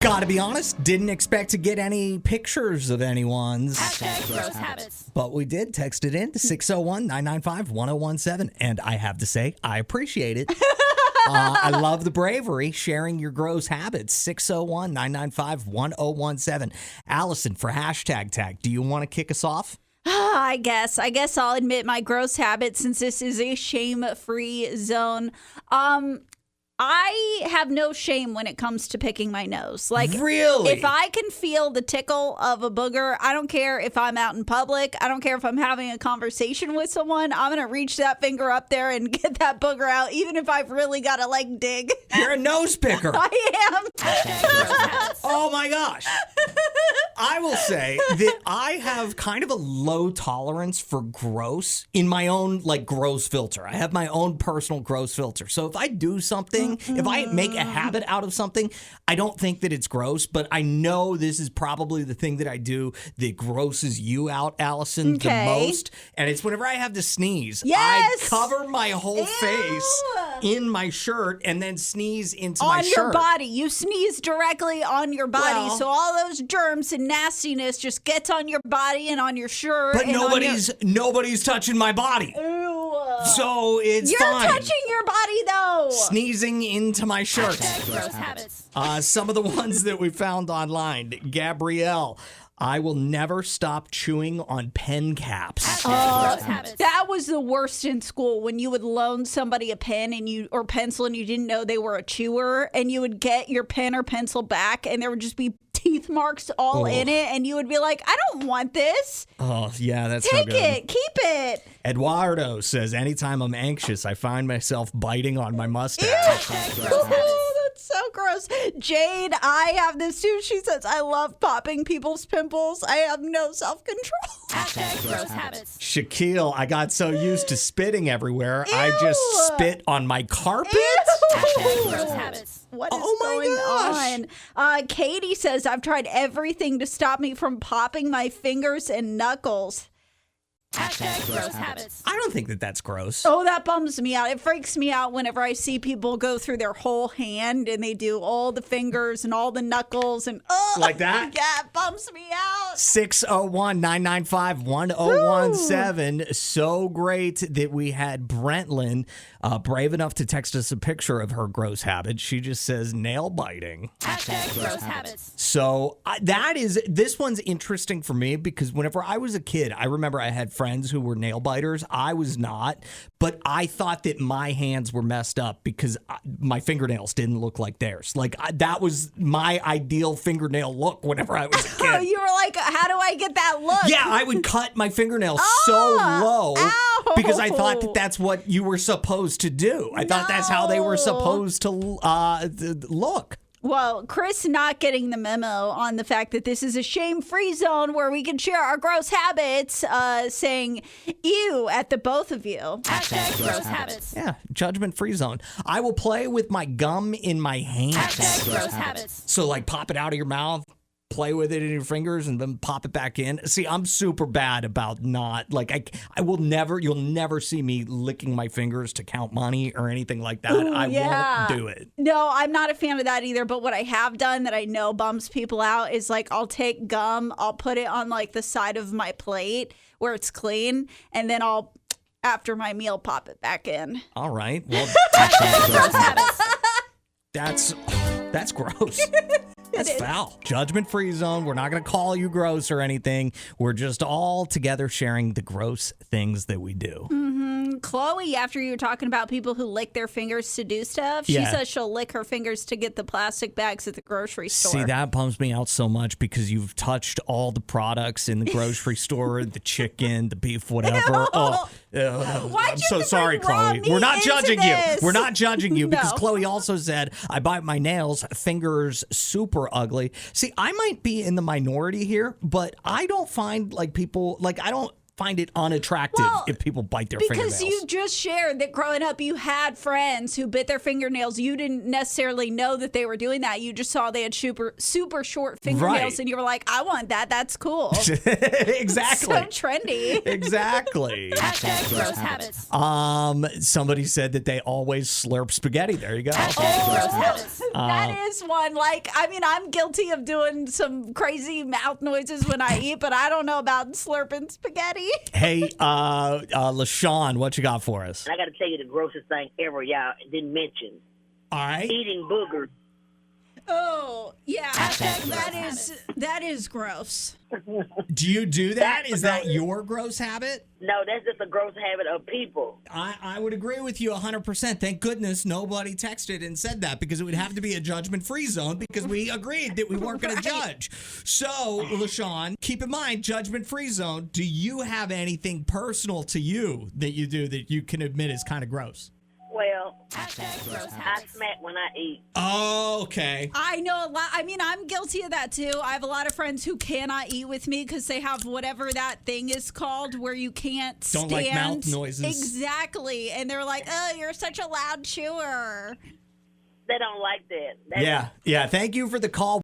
Gotta be honest, didn't expect to get any pictures of anyone's. Gross habits. But we did. Text it in to 601-995-1017. And I have to say, I appreciate it. I love the bravery, sharing your gross habits. 601-995-1017. Allison, for hashtag tag, do you want to kick us off? I guess I'll admit my gross habit since this is a shame-free zone. I have no shame when it comes to picking my nose. Like, really? If I can feel the tickle of a booger, I don't care if I'm out in public. I don't care if I'm having a conversation with someone. I'm going to reach that finger up there and get that booger out, even if I've really got to, like, dig. You're a nose picker. I am. Oh, my gosh. I will say that I have kind of a low tolerance for gross in my own, like, gross filter. I have my own personal gross filter. So if I do something, if I make a habit out of something, I don't think that it's gross, but I know this is probably the thing that I do that grosses you out, Allison, the most. And it's whenever I have to sneeze. Yes! I cover my whole face in my shirt and then sneeze into my shirt. On your body. You sneeze directly on your body. Well, so all those germs and nastiness just gets on your body and on your shirt. But nobody's touching my body. Ew. So it's You're fine. touching your body, though. Sneezing into my shirt. Gross habits. Some of the ones that we found online. Gabrielle, I will never stop chewing on pen caps. That was the worst in school when you would loan somebody a pen or pencil and you didn't know they were a chewer, and you would get your pen or pencil back and there would just be teeth marks all in it, and you would be like, I don't want this. Oh, yeah, that's Take so good. it. Keep it. Eduardo says, anytime I'm anxious, I find myself biting on my mustache. That's so gross. Jade, I have this too. She says, I love popping people's pimples. I have no self-control. Gross habits. Shaquille, I got so used to spitting everywhere, I just spit on my carpet. Gross habits. What is going on? Katie says, I've tried everything to stop me from popping my fingers and knuckles. Gross habits. I don't think that that's gross. Oh, that bums me out. It freaks me out whenever I see people go through their whole hand and they do all the fingers and all the knuckles and like that? Yeah, it bums me out. 601-995-1017. So great that we had Brentlyn brave enough to text us a picture of her gross habit. She just says nail biting. Gross habits. So this one's interesting for me because whenever I was a kid, I remember I had friends who were nail biters. I was not, but I thought that my hands were messed up because my fingernails didn't look like theirs. Like that was my ideal fingernail look whenever I was a kid. You were like, how do I get that look? Yeah, I would cut my fingernails so low because I thought that that's what you were supposed to do. I thought that's how they were supposed to look. Well, Chris not getting the memo on the fact that this is a shame-free zone where we can share our gross habits, saying ew at the both of you. Gross habits. Yeah, judgment-free zone. I will play with my gum in my hands. Gross habits. So like pop it out of your mouth, play with it in your fingers, and then pop it back in. See, I'm super bad about not, like, you'll never see me licking my fingers to count money or anything like that. Ooh, I won't do it. No, I'm not a fan of that either, but what I have done that I know bums people out is, like, I'll take gum, I'll put it on, like, the side of my plate where it's clean, and then I'll, after my meal, pop it back in. All right. Well, that's gross. That's foul. Judgment-free zone. We're not going to call you gross or anything. We're just all together sharing the gross things that we do. Chloe, after you were talking about people who lick their fingers to do stuff, she says she'll lick her fingers to get the plastic bags at the grocery store. See, that bums me out so much because you've touched all the products in the grocery store, the chicken, the beef, whatever. I'm so sorry, Chloe. We're not judging you. We're not judging you because Chloe also said, I bite my nails, fingers super ugly. See, I might be in the minority here, but I don't find like people, like I don't find it unattractive if people bite their fingernails. Because you just shared that growing up you had friends who bit their fingernails. You didn't necessarily know that they were doing that. You just saw they had super short fingernails, and you were like, I want that. That's cool. Exactly. So trendy. Exactly. Hashtag gross habits. Somebody said that they always slurp spaghetti. There you go. Hashtag gross habits. That is one. Like, I mean, I'm guilty of doing some crazy mouth noises when I eat, but I don't know about slurping spaghetti. Hey, Lashaun, what you got for us? I got to tell you the grossest thing ever y'all didn't mention. All right. Eating boogers. Oh, yeah. Hashtag That is gross. Do you do that? Is that your gross habit? No, that's just a gross habit of people. I would agree with you 100%. Thank goodness nobody texted and said that, because it would have to be a judgment-free zone, because we agreed that we weren't going to judge. So, LaShawn, keep in mind, judgment-free zone. Do you have anything personal to you that you do that you can admit is kind of gross? Well, Hashtag gross I habits. smack when I eat. Oh, okay. I know a lot. I mean, I'm guilty of that too. I have a lot of friends who cannot eat with me because they have whatever that thing is called where you can't stand. Don't like mouth noises. Exactly. And they're like, oh, you're such a loud chewer. They don't like that. Yeah. Thank you for the call.